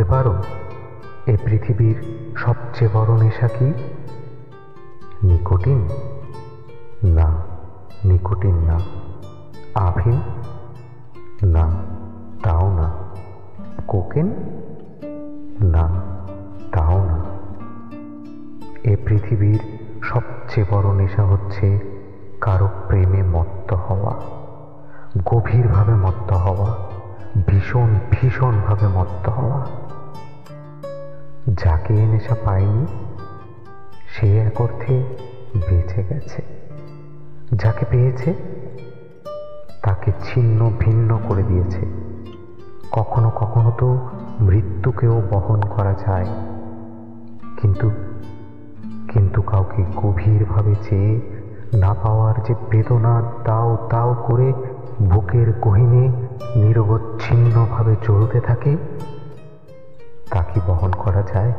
বলতে পারো এ পৃথিবীর সবচেয়ে বড় নেশা কি? নিকোটিন? না, নিকোটিন না। আফিম? না, তাও না। কোকেন? না, তাও না। এ পৃথিবীর সবচেয়ে বড় নেশা হচ্ছে কারো প্রেমে মত্ত হওয়া, গভীরভাবে মত্ত হওয়া, ভীষণ ভীষণভাবে মত্ত হওয়া। যাকে এ নেশা পায়নি সে এক অর্থে বেঁচে গেছে, যাকে পেয়েছে তাকে ছিন্ন ভিন্ন করে দিয়েছে। কখনো কখনো তো মৃত্যুকেও বহন করা যায়, কিন্তু কিন্তু কাউকে গভীরভাবে চেয়ে না পাওয়ার যে বেদনা দাও দাও করে বুকের গহীনে নিরবচ্ছিন্নভাবে জ্বলতে থাকে, তা কি বহন করা যায়?